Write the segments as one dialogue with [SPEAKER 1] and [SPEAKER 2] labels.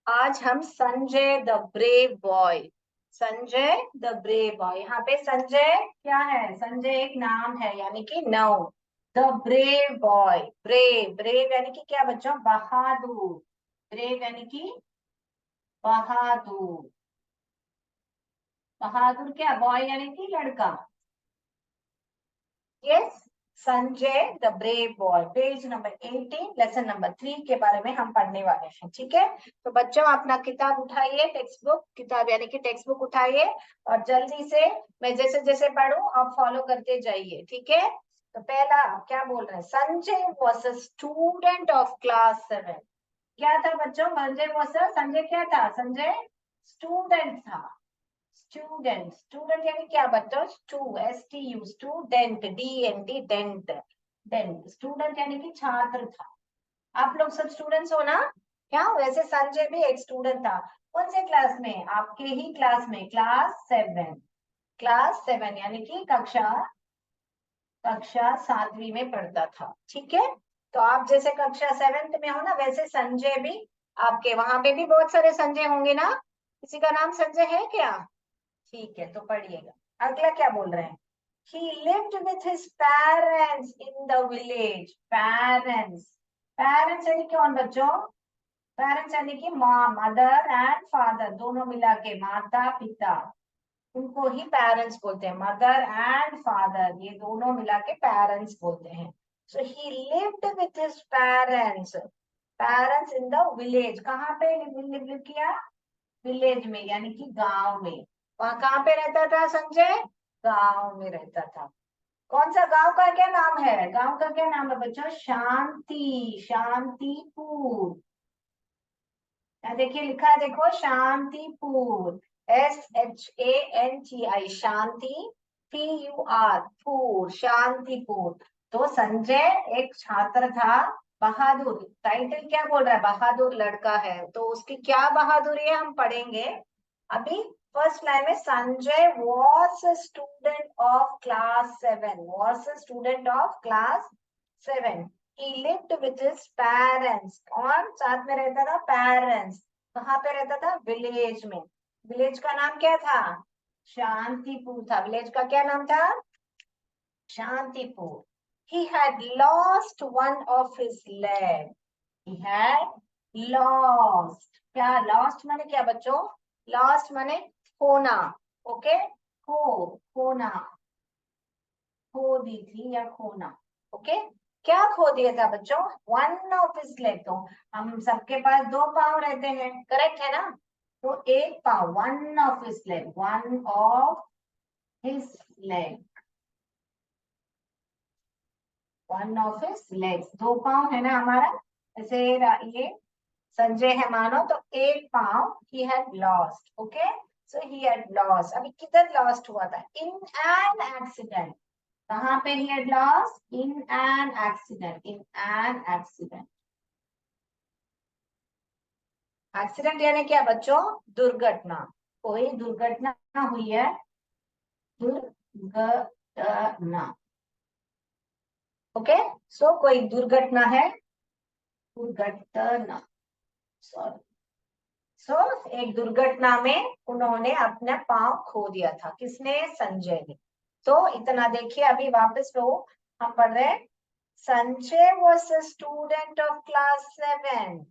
[SPEAKER 1] आज हम Sanjay the brave boy, Sanjay the brave boy. यहाँ पे संजय क्या है? संजय एक नाम है, यानी कि noun. The brave boy, brave, brave यानी कि क्या बच्चों? बहादुर। ब्रेव यानी कि बहादुर। बहादुर क्या? बॉय यानी कि लड़का। Yes, Sanjay the brave boy. Page number 18, lesson number 3 के बारे में हम पढ़ने वाले हैं। ठीक है, तो बच्चों अपना किताब उठाइए, टेक्स्ट बुक, किताब यानी कि टेक्स्ट बुक उठाइए और जल्दी से मैं जैसे जैसे पढ़ूं आप फॉलो करते जाइए। ठीक है, तो पहला क्या बोल रहे हैं? Sanjay was a student of class 7। क्या था बच्चों? संजय क्या था? संजय स्टूडेंट था। स्टूडेंट, स्टूडेंट यानी क्या बच्चों? STU, student, DNT, dent, dent. Student यानी कि छात्र था। आप लोग सब स्टूडेंट्स हो ना? क्या? वैसे संजय भी एक स्टूडेंट था। कौन से क्लास में? आपके ही क्लास में, क्लास 7। क्लास 7 यानी कि कक्षा कक्षा 7वीं में पढ़ता था। ठीक है, तो आप जैसे कक्षा 7th में हो ना, वैसे संजय भी आपके वहां पे भी बहुत सारे संजय होंगे ना? किसी का नाम संजय है क्या? ठीक है, तो पढ़िएगा। अगला क्या बोल रहे हैं? He lived with his parents in the village. Parents, parents यानी कौन बच्चों? पेरेंट्स यानी कि माँ, मदर एंड फादर, दोनों मिला के माता पिता, उनको ही पेरेंट्स बोलते हैं। मदर एंड फादर, ये दोनों मिला के पेरेंट्स बोलते हैं। So he lived with his parents, parents in the village. कहाँ पे लिव किया? विलेज में, यानी कि गांव में। वहां कहाँ पे रहता था संजय? गांव में रहता था। कौन सा गांव का क्या नाम है? गांव का क्या नाम है बच्चों? शांति, शांतिपुर। यहाँ देखिए लिखा है, देखो, शांतिपुर। SHANTI, शांति। PUR, पुर, शांतिपुर। तो संजय एक छात्र था, बहादुर। टाइटल क्या बोल रहा है? बहादुर लड़का है। तो उसकी क्या बहादुरी है हम पढ़ेंगे अभी। फर्स्ट लाइन में, Sanjay was a student of class 7, was a student of class 7। He lived with his parents, और साथ में रहता था पेरेंट्स। कहाँ पे रहता था? विलेज में। विलेज का नाम क्या था? शांतिपुर था। विलेज का क्या नाम था? Shantipur. He had lost one of his leg. He had lost, क्या lost माने क्या बच्चों? lost माने खोना। ओके, खोना, खो दी थी या खोना। ओके, क्या खो दिया था बच्चों? One of his leg. तो हम सबके पास दो पाँव रहते हैं, करेक्ट है ना? तो एक पाँव, one of his leg, one of his leg, one of his legs. दो पाँव है ना हमारा, ऐसे ये संजय है मानो, तो एक पाँव he had lost. Okay, so he had lost. अभी किधर लॉस्ट हुआ था? In an accident. कहाँ पे he had lost? In an accident, in an accident. Accident यानी क्या बच्चों? दुर्घटना। कोई दुर्घटना हुई है, दुर्घटना। ओके, सो कोई दुर्घटना है, दुर्घटना, सॉरी। सो एक दुर्घटना में उन्होंने अपना पांव खो दिया था। किसने? संजय ने। तो इतना देखिए, अभी वापस लो, हम पढ़ रहे हैं। Sanjay was a student of class 7.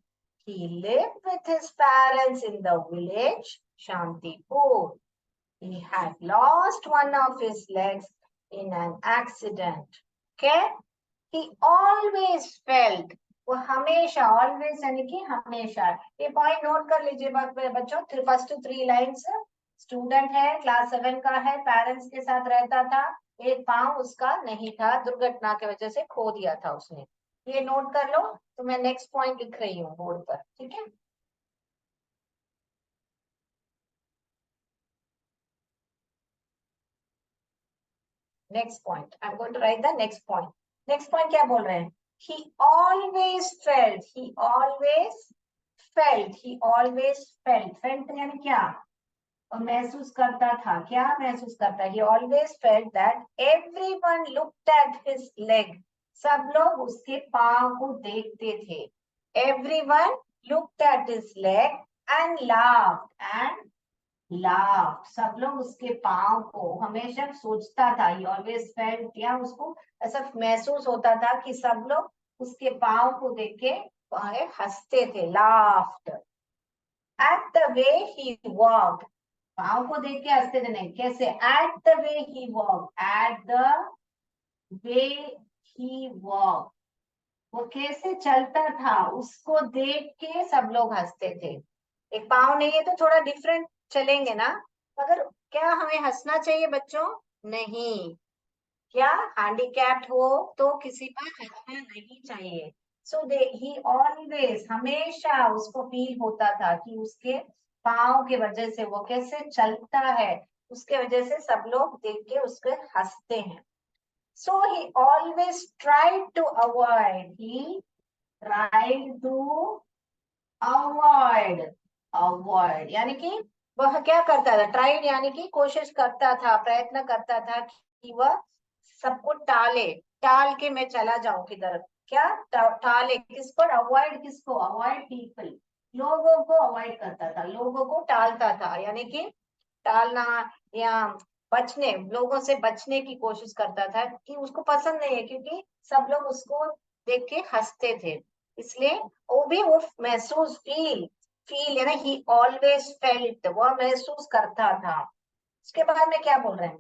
[SPEAKER 1] He lived with his parents in the village Shantipur. He had lost one of his legs in an accident. Okay? He always felt, वो हमेशा, ऑलवेज यानी कि हमेशा। ये पॉइंट नोट कर लीजिए बच्चों। First 3 lines, student है, क्लास 7 का है, पेरेंट्स के साथ रहता था, एक पाँव उसका नहीं था, दुर्घटना की वजह से खो दिया था उसने। ये नोट कर लो। तो मैं नेक्स्ट पॉइंट लिख रही हूँ बोर्ड पर। ठीक है, next point, I am going to write the next point. Next point क्या बोल रहे हैं? he always felt, he always felt, he always felt यानी क्या? और महसूस करता था। क्या महसूस करता? he always felt that everyone looked at his leg, सब लोग उसके पाँव को देखते थे। everyone looked at his leg and laugh, सब लोग उसके पाँव को हमेशा सोचता था, ही ऑलवेज फेल्ट, या उसको ऐसा महसूस होता था कि सब लोग उसके पाँव को देख के हंसते थे, laughed at the way he walk, पाँव को देख के हंसते थे, नहीं कैसे, at the way he walk, at the way he walk, वो कैसे चलता था उसको देख के सब लोग हंसते थे। एक पाँव नहीं है तो थोड़ा डिफरेंट चलेंगे ना, मगर क्या हमें हंसना चाहिए बच्चों? नहीं, क्या हैंडीकैप्ड हो तो किसी पर हंसना नहीं चाहिए। सो दे ही ऑलवेज, हमेशा उसको फील होता था कि उसके पाँव के वजह से वो कैसे चलता है, उसके वजह से सब लोग देख के उसके हंसते हैं। So he always tried to avoid, he tried to avoid, avoid यानी कि वह क्या करता था, ट्राइड यानी कि कोशिश करता था, प्रयत्न करता था कि वह सबको टाले, टाल के मैं चला जाऊं किधर, क्या टाले किस पर, अवॉइड किसको, अवॉइड पीपल, लोगों को अवॉइड करता था, लोगों को टालता था, यानी कि टालना या बचने, लोगों से बचने की कोशिश करता था कि उसको पसंद नहीं है, क्योंकि सब लोग उसको देख के हंसते थे, इसलिए वो भी वो महसूस, फील है ना, ही ऑलवेज फेल्ट, वह महसूस करता था। उसके बाद में क्या बोल रहे हैं,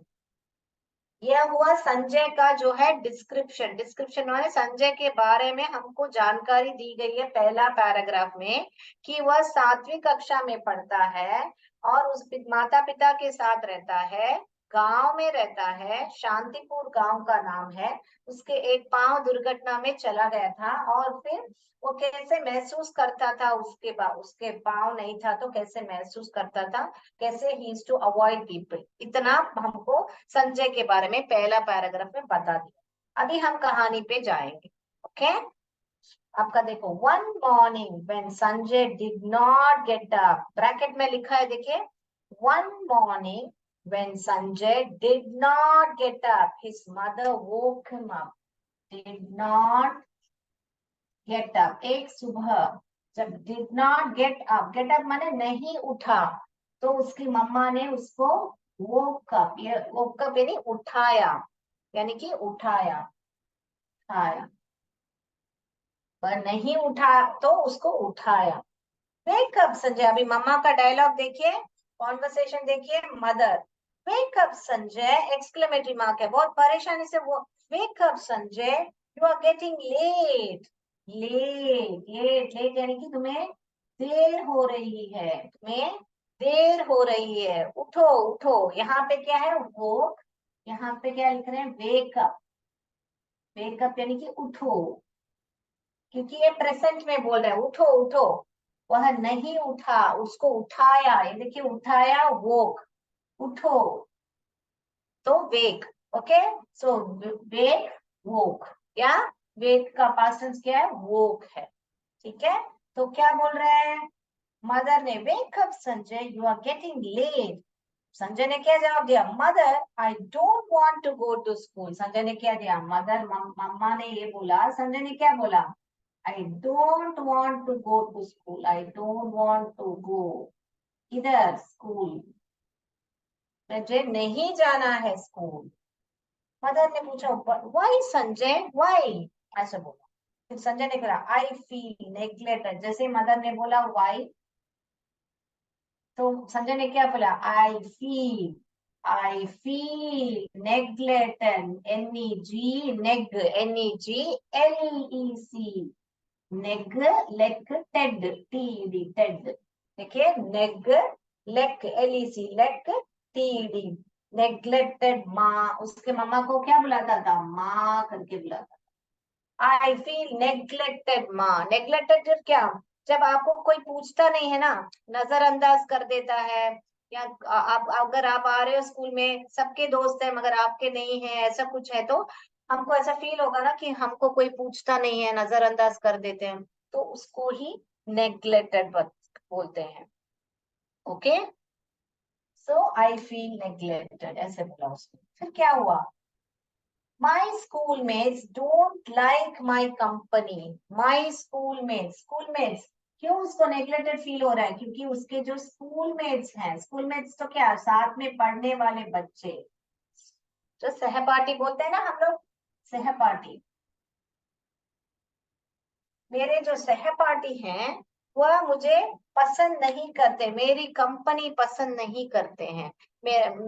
[SPEAKER 1] यह हुआ संजय का जो है डिस्क्रिप्शन, डिस्क्रिप्शन माने संजय के बारे में हमको जानकारी दी गई है पहला पैराग्राफ में, कि वह 7वीं कक्षा में पढ़ता है और उस माता पिता के साथ रहता है, गांव में रहता है, शांतिपुर गांव का नाम है, उसके एक पांव दुर्घटना में चला गया था, और फिर वो कैसे महसूस करता था, उसके बाद उसके पांव नहीं था तो कैसे महसूस करता था, कैसे he is to avoid people, इतना हमको संजय के बारे में पहला पैराग्राफ में बता दिया। अभी हम कहानी पे जाएंगे। ओके, आपका देखो, one morning when Sanjay did not get up, bracket में लिखा है देखिए, one morning when Sanjay did not get up his mother woke him up, did not get up, एक सुबह जब डिड नॉट गेट अप माने नहीं उठा, तो उसकी मम्मा ने उसको वोक अप, ये वोक अप यानी उठाया, यानी कि उठाया, उठाया, पर नहीं उठा तो उसको उठाया। वेक अप संजय, अभी मम्मा का डायलॉग देखिए, कॉन्वर्सेशन देखिए, mother, wake up Sanjay, exclamatory mark है, बहुत परेशानी से वो, wake up Sanjay, you are getting late, late late late यानी कि तुम्हें देर हो रही है, तुम्हें देर हो रही है, उठो उठो, यहाँ पे क्या है, वो यहाँ पे क्या लिख रहे हैं, वेकअप, वेकअप यानी कि उठो, क्योंकि ये प्रेजेंट में बोल रहे हैं, उठो उठो, वह नहीं उठा, उसको उठाया, ये देखिए उठाया, वोक, उठो, तो वेक, ओके, सो वेक, वोक, या वेक का पास्ट टेंस क्या है, वोक है, ठीक है। तो क्या बोल रहे हैं, मदर ने, wake up Sanjay, you are getting late, Sanjay ने क्या जवाब दिया, mother I don't want to go to school, Sanjay ने क्या दिया, मदर मम्मा ने ये बोला, संजय ने क्या बोला, I don't want to go to school, I don't want to go, इधर स्कूल, मुझे नहीं जाना है स्कूल। मदर ने पूछा, व्हाई संजय, व्हाई, ऐसा बोला, फिर संजय ने कहा, आई फील नेग्लेक्टेड, जैसे मदर ने बोला व्हाई, तो संजय ने क्या बोला, I feel neglected, NEGLEC, neglected, Ted, देखिए, LEC, नेग्लेक्टेड, माँ, उसके मम्मा को क्या बुलाता था, माँ करके बुलाता, आई फील नेग्लेक्टेड, माँ, नेग्लेक्टेड जब क्या, जब आपको कोई पूछता नहीं है ना, नजरअंदाज कर देता है, या आप अगर आप आ रहे हो स्कूल में, सबके दोस्त है मगर आपके नहीं है, ऐसा कुछ है, तो हमको ऐसा फील होगा ना कि हमको कोई पूछता नहीं है, नजरअंदाज कर देते हैं, तो उसको ही नेग्लेक्टेड बोलते हैं। Okay, so I feel neglected, ऐसे बोला उसने, फिर क्या हुआ, My schoolmates don't like my company. My schoolmates, schoolmates क्यों उसको नेग्लेक्टेड फील हो रहा है? क्योंकि उसके जो स्कूल मेट्स हैं, स्कूल मेट्स तो क्या, साथ में पढ़ने वाले बच्चे, जो सहपाठी बोलते हैं ना हम लोग, सहपाठी, मेरे जो सहपाठी हैं वह मुझे पसंद नहीं करते, मेरी कंपनी पसंद नहीं करते हैं,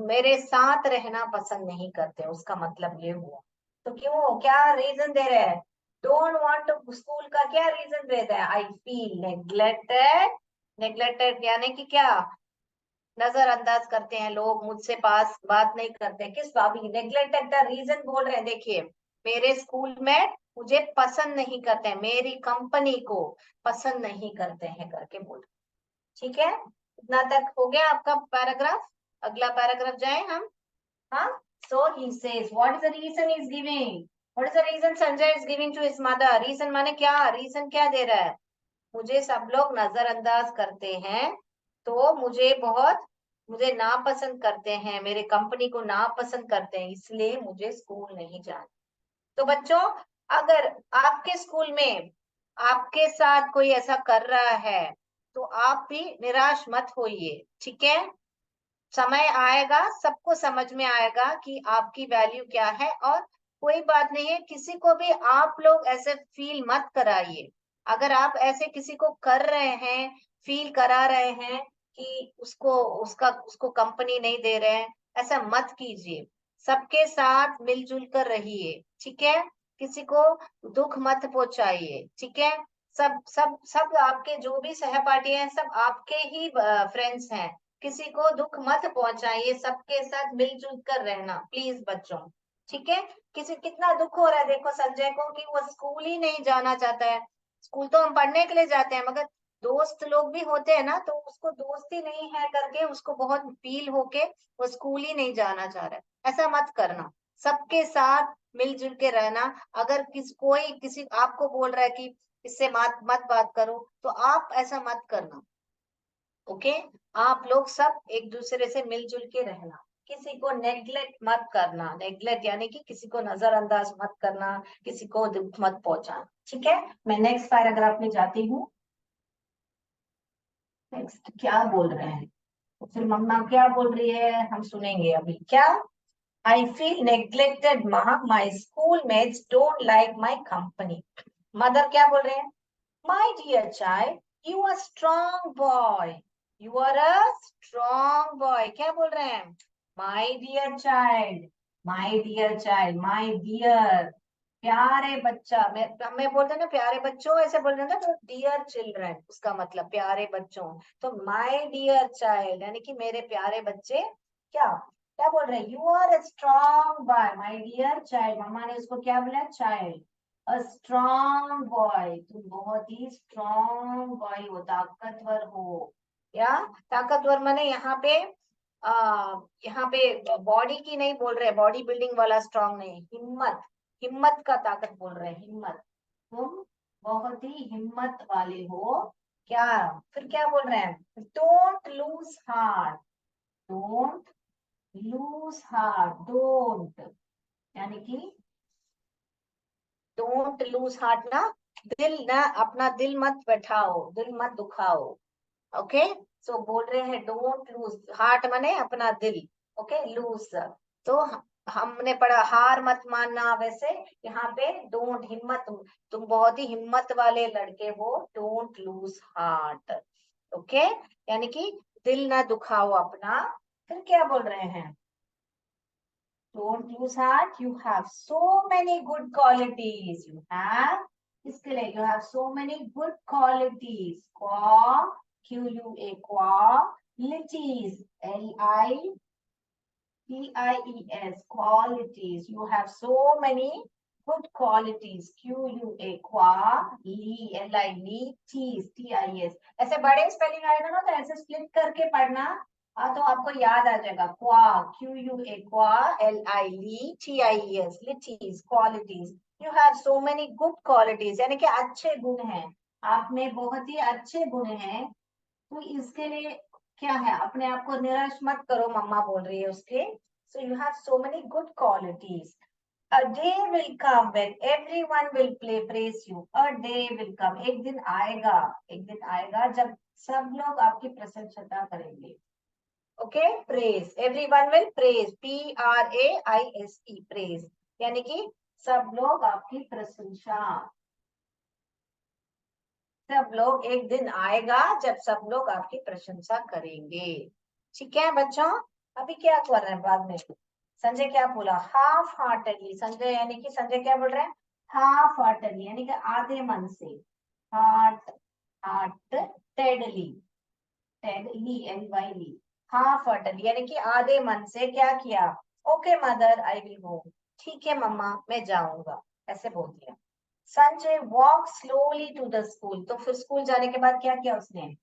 [SPEAKER 1] मेरे साथ रहना पसंद नहीं करते, उसका मतलब ये हुआ। तो क्यों, क्या रीजन दे रहे हैं? डोंट वांट टू स्कूल का क्या रीजन देता है? आई फील नेग्लेक्टेड, नेग्लेक्टेड यानी कि क्या, नजरअंदाज करते हैं लोग, मुझसे पास बात नहीं करते, किस भाभी, नेग्लेक्टेड का रीजन बोल रहे हैं। देखिए, मेरे स्कूल में मुझे पसंद नहीं करते हैं, मेरी कंपनी को पसंद नहीं करते हैं करके बोल। ठीक है, इतना तक हो गया आपका पैराग्राफ। अगला पैराग्राफ जाए हम। हाँ, so he says what is the reason he is giving, what is the reason Sanjay is giving to his mother? Reason माने क्या, रीजन क्या दे रहा है? मुझे सब लोग नजरअंदाज करते हैं, तो मुझे नापसंद करते हैं, मेरे कंपनी को नापसंद करते हैं, इसलिए मुझे स्कूल नहीं जाना। तो बच्चों, अगर आपके स्कूल में आपके साथ कोई ऐसा कर रहा है तो आप भी निराश मत होइए, ठीक है? समय आएगा, सबको समझ में आएगा कि आपकी वैल्यू क्या है, और कोई बात नहीं है, किसी को भी आप लोग ऐसे फील मत कराइए। अगर आप ऐसे किसी को कर रहे हैं, फील करा रहे हैं कि उसको कंपनी नहीं दे रहे हैं, ऐसा मत कीजिए। सबके साथ मिलजुल कर रहिए, ठीक है? किसी को दुख मत पहुंचाइए, ठीक है? सब सब सब आपके जो भी सहपाठी हैं, सब आपके ही फ्रेंड्स हैं, किसी को दुख मत पहुंचाइए, सबके साथ मिलजुल कर रहना प्लीज बच्चों, ठीक है? किसी कितना दुख हो रहा है देखो संजय को कि वो स्कूल ही नहीं जाना चाहता है। स्कूल तो हम पढ़ने के लिए जाते हैं, मगर दोस्त लोग भी होते हैं ना, तो उसको दोस्ती नहीं है करके उसको बहुत फील होके वो स्कूल ही नहीं जाना चाह रहा है। ऐसा मत करना, सबके साथ मिलजुल के रहना। अगर कोई किसी आपको बोल रहा है कि इससे मत मत बात करो, तो आप ऐसा मत करना, ओके? आप लोग सब एक दूसरे से मिलजुल के रहना, किसी को नेग्लेक्ट मत करना, नेग्लेक्ट यानी कि किसी को नजरअंदाज मत करना, किसी को दुख मत पहुंचाना, ठीक है? मैं नेक्स्ट पैराग्राफ में जाती हूँ। नेक्स्ट क्या बोल रहे हैं, तो फिर मम्मा क्या बोल रही है हम सुनेंगे अभी। क्या, आई फील नेग्लेक्टेड माँ, my school mates don't like my company. Mother क्या बोल रहे हैं? My dear child, you are strong boy. You are a strong boy. क्या बोल रहे हैं? My dear child, my dear child, my dear, प्यारे बच्चा। मैं बोलते हैं ना प्यारे बच्चों, ऐसे बोल रहे हैं ना, तो डियर चिल्ड्रन उसका मतलब प्यारे बच्चों। तो माय डियर चाइल्ड यानी कि मेरे प्यारे बच्चे, क्या क्या बोल रहे हैं? You are a strong boy, my dear child. मम्मा ने उसको क्या बोला? चाइल्ड। अ स्ट्रॉन्ग बॉय, तुम बहुत ही स्ट्रॉन्ग बॉय हो, ताकतवर हो। या ताकतवर माने यहाँ पे बॉडी की नहीं बोल रहे, बॉडी बिल्डिंग वाला स्ट्रॉन्ग नहीं, हिम्मत, हिम्मत का ताकत बोल रहे हैं, हिम्मत। तुम बहुत ही हिम्मत वाले हो। क्या, फिर क्या बोल रहे हैं? Don't lose heart, don't lose heart, don't यानी कि डोंट लूज हार्ट ना, दिल ना, अपना दिल मत बैठाओ, दिल मत दुखाओ, ओके? सो बोल रहे हैं डोंट लूज हार्ट माने अपना दिल, ओके? लूज तो हमने पढ़ा हार मत मानना, वैसे यहाँ पे डोंट, हिम्मत, तुम बहुत ही हिम्मत वाले लड़के हो, डोंट लूज हार्ट, ओके? यानी कि दिल ना दुखाओ अपना। फिर क्या बोल रहे हैं? Don't lose heart. You have so many good qualities. You have, इसके लिए you have so many good qualities. QUA qualities. LITIES qualities. You have so many good qualities. QUA LITIS. ऐसे बड़े स्पेलिंग आएगा ना, तो ऐसे स्प्लिट करके पढ़ना। हाँ, तो आपको याद आ जाएगा। QUA LITIES लिटीज, qualities. You have so many good qualities यानी कि अच्छे गुण हैं, आप में बहुत ही अच्छे गुण हैं। तो इसके लिए क्या है, अपने आप को निराश मत करो, मम्मा बोल रही है उसके। So you have so many good qualities. A day will come when everyone will play praise you. A day will come. एक दिन आएगा जब सब लोग आपकी प्रशंसा करेंगे. Okay, praise. Everyone will praise. Praise. Praise. यानी कि सब लोग आपकी प्रशंसा. सब लोग एक दिन आएगा जब सब लोग आपकी प्रशंसा करेंगे. ठीक है बच्चों. अभी क्या कर रहे हैं बाद में. संजय क्या बोला? Half heartedly. संजय यानी कि संजय क्या बोल रहे हैं? हाफ हार्टेडली यानी कि आधे मन से. Heart heartedly. टेडली LY. हाफ हार्टेडली यानी कि आधे मन से क्या किया? Okay mother I will go. ठीक है मम्मा मैं जाऊंगा. ऐसे बोल दिया. Sanjay walk slowly to the school. तो फिर स्कूल जाने के बाद क्या किया उसने?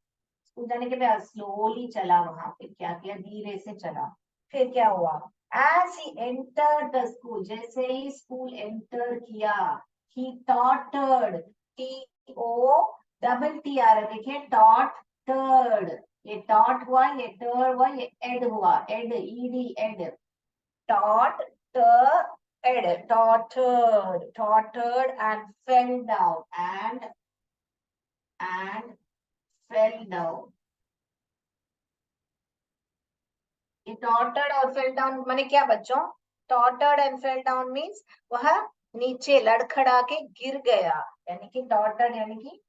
[SPEAKER 1] स्कूल जाने के बाद स्लोली चला. वहां पे क्या किया? धीरे से चला. फिर क्या हुआ? As he enter the school. जैसे ही स्कूल एंटर किया. ही टॉटर्ड. TOTT आ रहा है. देखिए टॉटर्ड. ये टॉट हुआ, ये टर हुआ, ये एड हुआ. Ed ED. Taught, tottered and fell down and fell down. ये tottered और fell down माने क्या बच्चों? Tottered and fell down means वह नीचे लड़खड़ा के गिर गया. यानी कि tottered यानी कि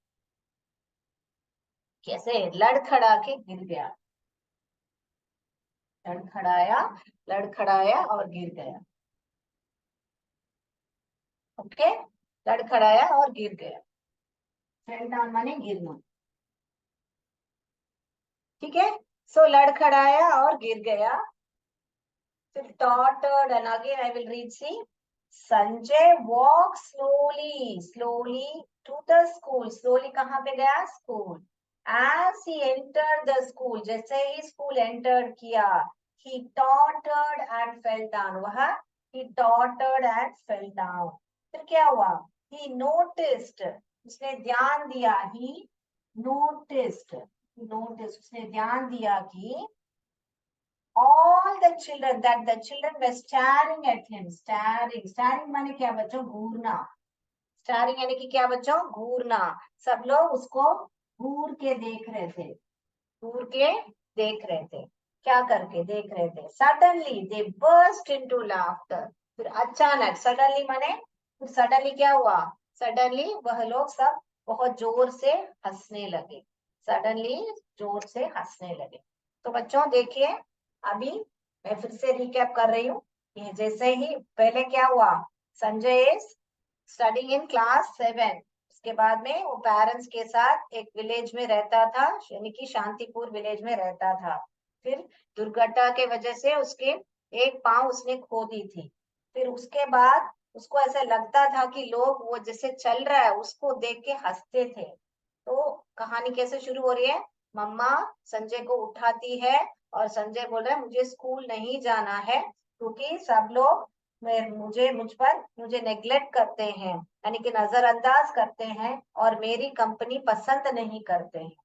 [SPEAKER 1] कैसे? लड़खड़ा के गिर गया. लड़खड़ाया और गिर गया. ओके. लड़खड़ाया और गिर गया. फेल डाउन माने गिरना. ठीक है. सो लड़खड़ाया और गिर गया. फिर tottered and again I will read. See, Sanjay walked slowly to the school. Slowly कहाँ पे गया? School. As he entered the school, जैसे ही school entered किया, he tottered and fell down. वह he tottered and fell down. फिर क्या हुआ? He noticed. उसने ध्यान दिया. He noticed. उसने ध्यान दिया कि all the children were staring at him. Staring माने क्या बच्चों? घूरना. Staring यानी कि क्या बच्चों? घूरना. सब लोग उसको घूर के देख रहे थे. क्या करके देख रहे थे? Suddenly they burst into laughter. फिर अचानक. Suddenly माने फिर suddenly क्या हुआ? Suddenly वह लोग सब बहुत जोर से हंसने लगे. Suddenly जोर से हंसने लगे. तो बच्चों देखिए अभी मैं फिर से रिकैप कर रही हूँ. ये जैसे ही पहले क्या हुआ? Sanjay is studying in class 7. उसके बाद में वो पेरेंट्स के साथ एक विलेज में रहता था. यानी कि शांतिपुर विलेज में रहता था. फिर दुर्घटना के वजह से उसके एक पांव उसने खो दी थी. फिर उसके बाद उसको ऐसा लगता था कि लोग वो जैसे चल रहा है उसको देख के हंसते थे. तो कहानी कैसे शुरू हो रही है? मम्मा संजय को उठाती है और संजय बोल रहा है मुझे स्कूल नहीं जाना है क्योंकि सब लोग मुझे नेग्लेक्ट करते हैं. यानी कि नजरअंदाज करते हैं और मेरी कंपनी पसंद नहीं करते हैं.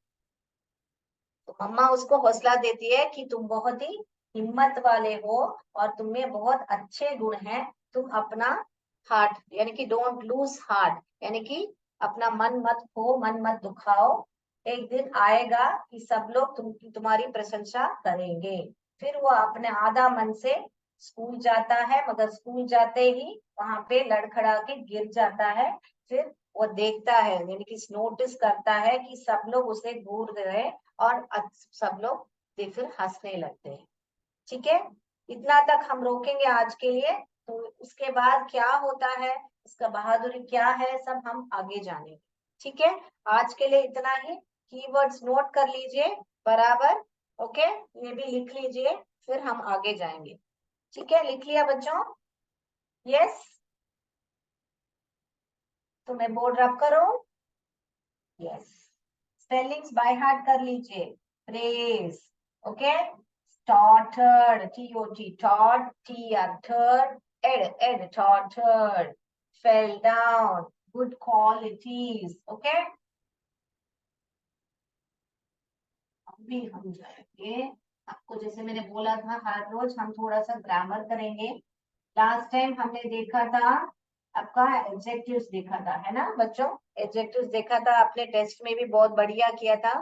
[SPEAKER 1] तो मम्मा उसको हौसला देती है कि तुम बहुत ही हिम्मत वाले हो और तुम्हें बहुत अच्छे गुण हैं. तुम अपना हार्ट यानी कि डोंट लूज हार्ट यानी कि अपना मन मत दुखाओ. एक दिन आएगा कि सब लोग तुम्हारी प्रशंसा करेंगे. फिर वो अपने आधा मन से स्कूल जाता है मगर स्कूल जाते ही वहां पे लड़खड़ा के गिर जाता है. फिर वो देखता है यानी कि नोटिस करता है कि सब लोग उसे घूर रहे और सब लोग फिर हंसने लगते हैं. ठीक है. इतना तक हम रोकेंगे आज के लिए. तो उसके बाद क्या होता है इसका बहादुरी क्या है सब हम आगे जानेंगे. ठीक है. आज के लिए इतना ही. कीवर्ड्स नोट कर लीजिए बराबर. ओके. ये भी लिख लीजिए फिर हम आगे जाएंगे. ठीक है. लिख लिया बच्चों? यस. तो मैं बोर्ड रब करूं? यस. स्पेलिंग्स बाय हार्ट कर लीजिए. Praise. Okay. Tottered, TOT, taught, third, ed, tottered, fell down, good qualities. Okay. अभी हम जाएंगे. आपको जैसे मैंने बोला था हर रोज हम थोड़ा सा ग्रामर करेंगे. लास्ट टाइम हमने देखा था आपका एडजेक्टिव्स देखा था, है ना बच्चों? एडजेक्टिव्स देखा था आपने, टेस्ट में भी बहुत बढ़िया किया था,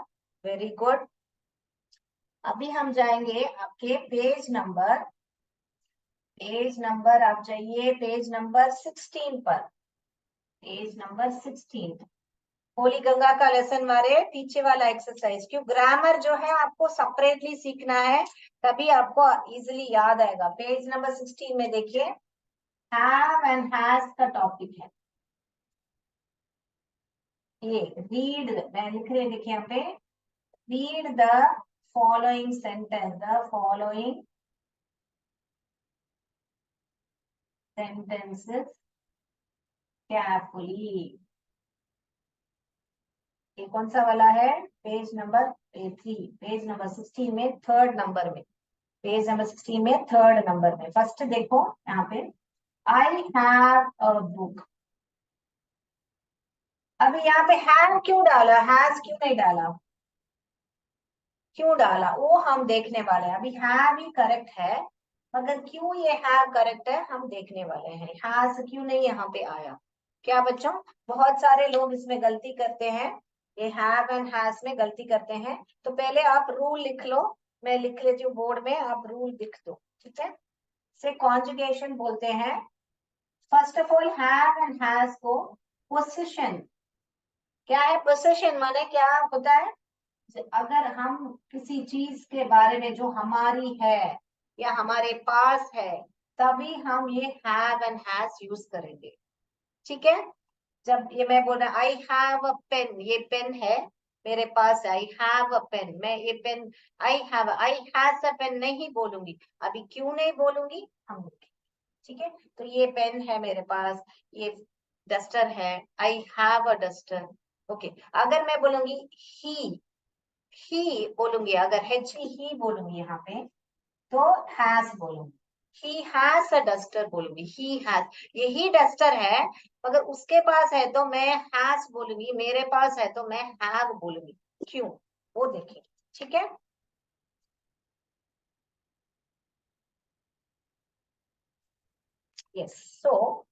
[SPEAKER 1] वेरी गुड। अभी हम जाएंगे आपके पेज नंबर आप जाइए पेज नंबर 16 पर, पेज नंबर 16। होली गंगा का लेसन वाले पीछे वाला एक्सरसाइज, क्यों ग्रामर जो है आपको सेपरेटली सीखना है, तभी आपको इजीली याद आएगा। पेज नंबर 16 में देखिए, हैव एंड हैज का टॉपिक है ये। रीड, मैं लिख रही हूँ, देखिए यहाँ पे, read the following sentence, the following sentences carefully। ये कौन सा वाला है? पेज नंबर 3, पेज नंबर 16 में थर्ड नंबर में, पेज नंबर 16 में थर्ड नंबर में फर्स्ट देखो यहाँ पे, आई हैव अ बुक। अभी यहाँ पे हैव क्यों डाला, हैज क्यों नहीं डाला? क्यों डाला वो हम देखने वाले हैं। अभी हैव ही करेक्ट है, मगर क्यों ये हैव करेक्ट है हम देखने वाले हैं। हैज क्यों नहीं यहाँ पे आया? क्या बच्चों, बहुत सारे लोग इसमें गलती करते हैं, ये हैव एंड हैज में गलती करते हैं। तो पहले आप रूल लिख लो, मैं लिख लेती हूँ बोर्ड में, आप रूल लिख दो, ठीक है? से कॉन्जुगेशन बोलते हैं। First of all have and has को पोजीशन, क्या है पोजीशन माने क्या होता है? अगर हम किसी चीज के बारे में जो हमारी है या हमारे पास है, तभी हम ये हैव एंड हैज यूज करेंगे, ठीक है? जब ये मैं बोल रहा आई हैव अ पेन, ये पेन है मेरे पास, आई हैव अ पेन, मैं ये pen, I has a pen नहीं बोलूंगी। अभी क्यों नहीं बोलूंगी हम देखेंगे, ठीक है? तो ये पेन है मेरे पास, ये डस्टर है, I have a duster. Okay, अगर मैं बोलूंगी ही बोलूंगी, अगर ही बोलूंगी यहाँ पे, तो हैज बोलूंगी, ही हैज अ डस्टर बोलूंगी, ही हैज, यही डस्टर है, मगर उसके पास है तो मैं हैज बोलूंगी, मेरे पास है तो मैं हैव बोलूंगी। क्यों, वो देखिए, ठीक है? Yes, so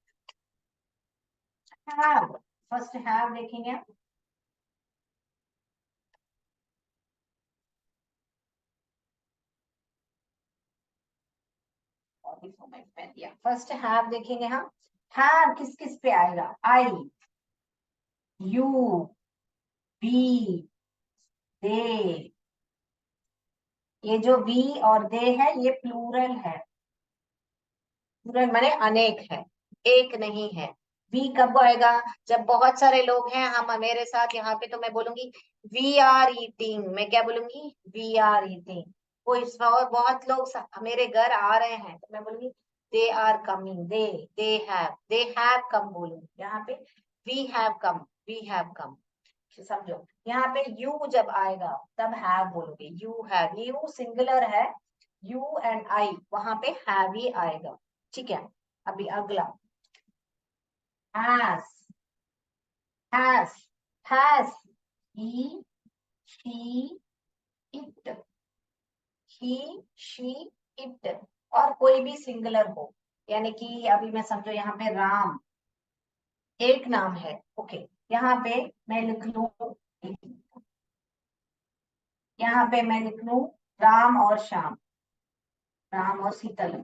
[SPEAKER 1] have, first have देखेंगे। फर्स्ट हैव देखेंगे हम, हैव किस किस पे आएगा? आई, यू, वी, दे। ये जो वी और दे है ये प्लूरल है, प्लूरल माने अनेक है, एक नहीं है। वी कब आएगा? जब बहुत सारे लोग हैं, हम मेरे साथ यहाँ पे, तो मैं बोलूंगी वी आर ईटिंग, मैं क्या बोलूंगी? We are eating. कोई और बहुत लोग मेरे घर आ रहे हैं, तो मैं बोलूंगी they are coming, they have come बोलूंगी यहाँ पे, we have come, we have come. समझो, यहाँ पे यू जब आएगा तब हैव बोलोगे, यू हैव, यू सिंगुलर है, यू एंड आई, वहां पे हैव ही आएगा, ठीक है? अभी अगला, has, has, has, he, she, it, he, she, it, और कोई भी सिंगुलर हो, यानी कि अभी मैं समझो यहाँ पे राम एक नाम है, ओके, यहाँ पे मैं लिख लू, यहाँ पे मैं लिख लू राम और श्याम, राम और शीतल।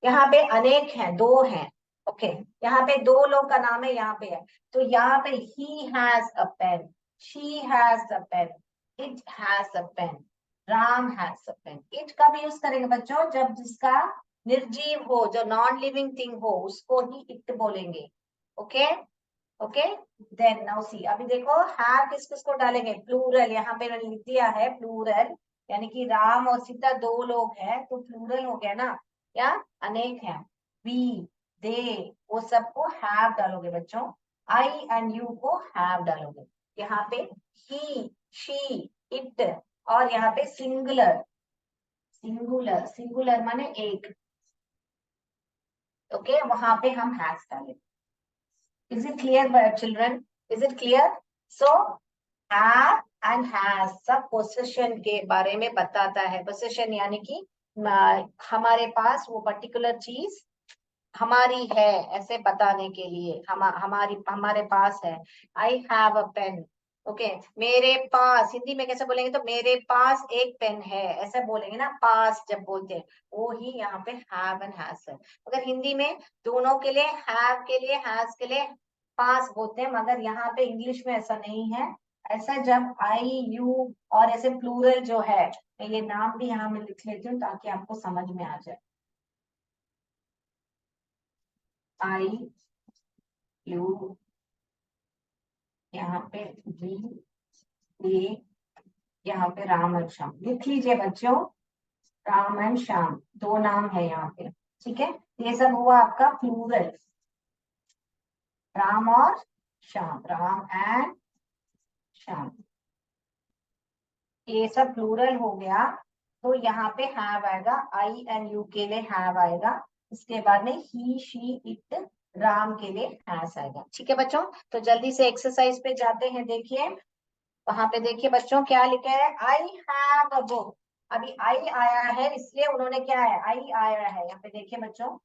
[SPEAKER 1] यहाँ पे अनेक हैं, दो हैं, ओके, यहाँ पे दो लोग का नाम है, यहाँ पे है, तो यहाँ पे he has a pen, she has a pen, it has a pen, Ram has a pen. It कब यूज करेंगे बच्चों? जब जिसका निर्जीव हो, जो नॉन लिविंग थिंग हो, उसको ही इट बोलेंगे, okay? Okay, then now see, अभी देखो हैव किस किस को डालेंगे? प्लूरल, यहाँ पे मैंने लिख दिया है प्लूरल, यानी कि राम और सीता दो लोग हैं, तो प्लूरल हो गया ना, या अनेक हैं। वी, दे, वो सबको हैव डालोगे बच्चों, आई एंड यू को हैव डालोगे। यहाँ पे ही, शी, इट, और यहाँ पे सिंगुलर, सिंगुलर, सिंगुलर माने एक, ओके, वहां पे हम हैव डालेंगे। Is it clear, children? Is it clear? So, have and has सब पोसेशन के बारे में बताता है। पोसेशन यानी कि हमारे पास वो पर्टिकुलर चीज हमारी है, ऐसे बताने के लिए हमारे पास है। I have a pen. Okay, मेरे पास हिंदी में कैसे बोलेंगे, तो मेरे पास एक पेन है, ऐसे बोलेंगे ना पास जब बोलते हैं, वो ही यहाँ पे हैव एंड हैज है। अगर हिंदी में दोनों के लिए, हैव के लिए हैज के लिए पास बोलते हैं, मगर यहाँ पे इंग्लिश में ऐसा नहीं है। ऐसा जब आई यू और ऐसे प्लूरल जो है, मैं ये नाम भी यहाँ में लिख लेती हूँ ताकि आपको समझ में आ जाए। आई यू, यहाँ पे जी, ये यहाँ पे राम और श्याम लिख लीजिए बच्चों। राम एंड श्याम दो नाम है यहाँ पे, ठीक है। ये सब हुआ आपका प्लूरल, राम और श्याम, राम एंड श्याम, ये सब प्लूरल हो गया। तो यहाँ पे हैव आएगा, आई एंड यू के लिए हैव आएगा, इसके बाद में ही शी इट राम के लिए हैज आएगा। ठीक है बच्चों, तो जल्दी से एक्सरसाइज पे जाते हैं। देखिए वहां पे देखिए बच्चों क्या लिखा है, आई हैव अ बुक। अभी आई आया है इसलिए उन्होंने क्या है, आई आया है, यहाँ पे देखिए बच्चों,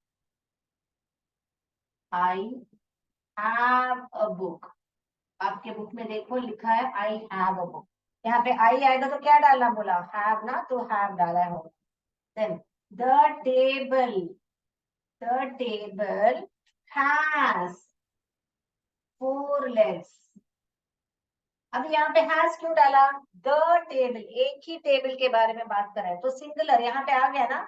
[SPEAKER 1] आई हैव अ बुक। आपके बुक में देखो लिखा है आई हैव अ बुक, यहाँ पे आई आएगा तो क्या डालना बोला, हैव ना, तो हैव डाला है। Then the table, the table has four legs. अब यहाँ पे हैज क्यों डाला, द टेबल एक ही टेबल के बारे में बात कर रहा है तो सिंगुलर यहाँ पे आ गया ना,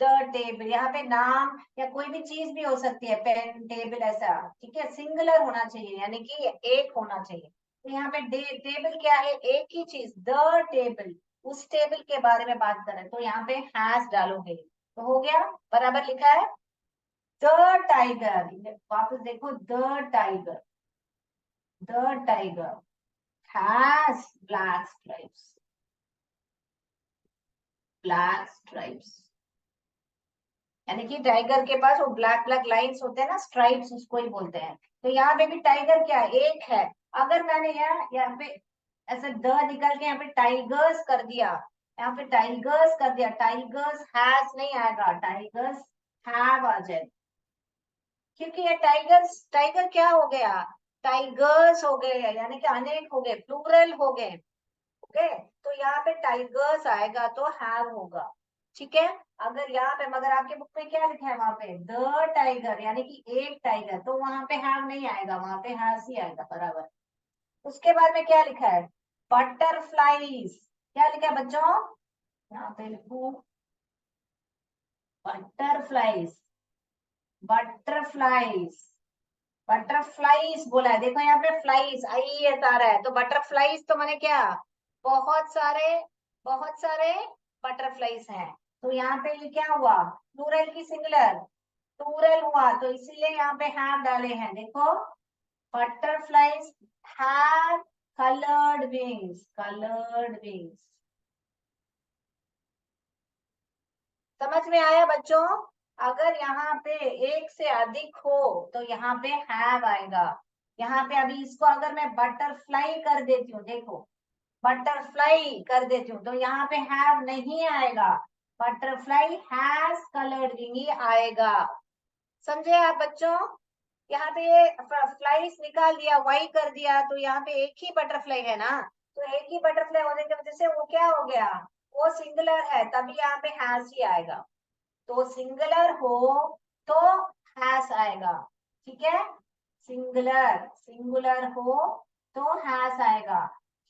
[SPEAKER 1] द टेबल। यहाँ पे नाम या कोई भी चीज भी हो सकती है, पेन टेबल ऐसा, ठीक है, सिंगुलर होना चाहिए यानी कि एक होना चाहिए। तो यहाँ पे टेबल क्या है, एक ही चीज, द टेबल, उस टेबल के बारे में बात कर रहे हैं तो यहाँ पे हैज डालोगे तो हो गया, बराबर लिखा है। द टाइगर, वापस देखो, the tiger, the tiger has black stripes, black stripes, यानी कि टाइगर के पास वो ब्लैक ब्लैक लाइंस होते हैं ना, स्ट्राइप्स उसको ही बोलते हैं। तो यहाँ पे भी टाइगर क्या है, एक है। अगर मैंने यहाँ पे ऐसे द निकल के यहाँ पे टाइगर्स कर दिया, यहाँ पे टाइगर्स कर दिया, टाइगर्स हैज नहीं आएगा, टाइगर्स हैव आ जाए, क्योंकि ये टाइगर्स, टाइगर क्या हो गया, टाइगर्स हो गए, यानी कि अनेक हो गए, प्लूरल हो गए। ओके, तो यहाँ पे टाइगर्स आएगा तो हैव होगा, ठीक है। अगर यहाँ पे, मगर आपके बुक में क्या लिखा है, वहां पे द टाइगर यानी कि एक टाइगर, तो वहां पे हैव नहीं आएगा, वहां पे हैज ही आएगा, बराबर। उसके बाद में क्या लिखा है, बटरफ्लाईज, क्या लिखा है बच्चों, यहाँ पे लिखू बटरफ्लाईज, बटरफ्लाईज, बटरफ्लाईज बोला है, देखो यहाँ पे फ्लाईज आई आ रहा है, तो बटरफ्लाईज तो मैंने क्या, बहुत सारे, बहुत सारे बटरफ्लाईज हैं। तो यहाँ पे ये क्या हुआ, प्लूरल की सिंगुलर, प्लूरल हुआ, तो इसीलिए यहाँ पे हैव डाले हैं। देखो butterflies have coloured wings, coloured wings. समझ में आया बच्चों, अगर यहाँ पे एक से अधिक हो तो यहाँ पे हैव आएगा। यहाँ पे अभी इसको अगर मैं बटरफ्लाई कर देती हूँ, देखो बटरफ्लाई कर देती हूँ तो यहाँ पे हैव नहीं आएगा, बटरफ्लाई हैज कलर्ड विंग ही आएगा। समझे आप बच्चों, यहाँ पे ये फ्लाइज निकाल दिया, वाई कर दिया, तो यहाँ पे एक ही बटरफ्लाई है ना, तो एक ही बटरफ्लाई होने की वजह से वो क्या हो गया, वो सिंगुलर है, तभी यहाँ पे हैज ही आएगा। तो सिंगुलर हो तो हैज आएगा, ठीक है, सिंगुलर, सिंगुलर हो तो हैज आएगा,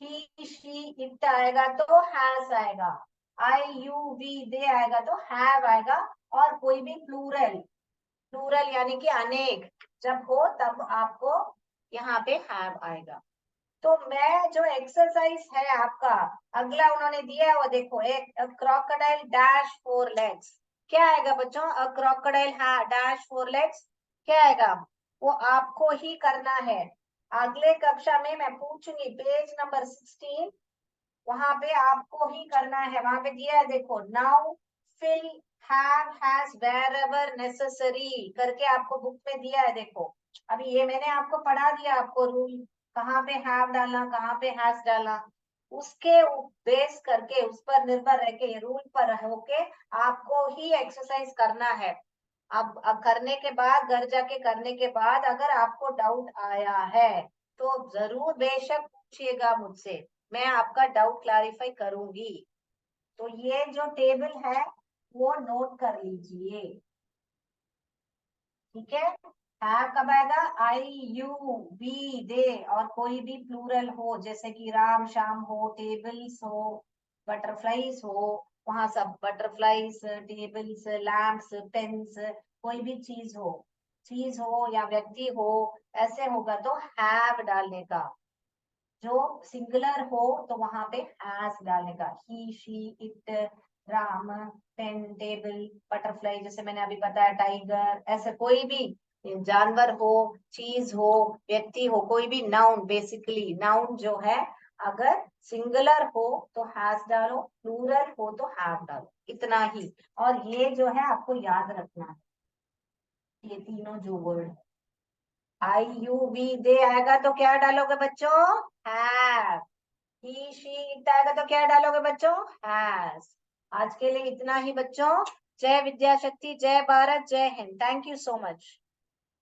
[SPEAKER 1] ही शी इट आएगा तो हैज आएगा, आई यू वी दे आएगा तो हैव आएगा। और कोई भी प्लूरल, प्लूरल यानी कि अनेक जब हो तब आपको यहाँ पे हैव आएगा। तो मैं जो एक्सरसाइज है आपका, अगला उन्होंने दिया है वो देखो, एक क्रोकोडाइल डैश फोर लेग्स, क्या आएगा बच्चों, अ क्रोकोडाइल डैश फोर लेग्स, क्या आएगा, वो आपको ही करना है। अगले कक्षा में मैं पूछूंगी पेज नंबर 16, वहां पे आपको ही करना है, वहां पे दिया है देखो, now fill have has wherever necessary करके आपको बुक में दिया है, देखो अभी ये मैंने आपको पढ़ा दिया, आपको रूल कहाँ पे हैव डालना, कहाँ पे हैज डालना। उसके बेस करके, उस पर निर्भर रह के, रूल पर होके आपको ही एक्सरसाइज करना है। अब करने के बाद, घर जाके करने के बाद अगर आपको डाउट आया है तो जरूर बेशक पूछिएगा मुझसे, मैं आपका डाउट क्लैरिफाई करूंगी। तो ये जो टेबल है वो नोट कर लीजिए, ठीक है। हैव कब आएगा? आई यू वी दे, और कोई भी प्लूरल हो, जैसे कि राम श्याम हो, टेबल्स हो, बटरफ्लाईज हो, वहां सब बटरफ्लाईज, टेबल्स, लैम्प्स, पेन्स, कोई भी चीज हो या व्यक्ति हो, ऐसे होगा तो हैव डालने का। जो सिंगुलर हो तो वहां पे हैज डालने का। He, she, it, Ram, pen, table, butterfly, जैसे मैंने अभी बताया, टाइगर, ऐसे कोई भी जानवर हो, चीज हो, व्यक्ति हो, कोई भी नाउन, बेसिकली नाउन जो है, अगर सिंगुलर हो तो हैज डालो, प्लूरल हो तो हैव डालो, इतना ही। और ये जो है आपको याद रखना है, ये तीनों जो वर्ड, आई यू वी दे आएगा तो क्या डालोगे बच्चों? हैव। ही, शी, इट आएगा तो क्या डालोगे बच्चों? हैज। आज के लिए इतना ही बच्चों। जय विद्या शक्ति, जय भारत, जय Hind. Thank you so much.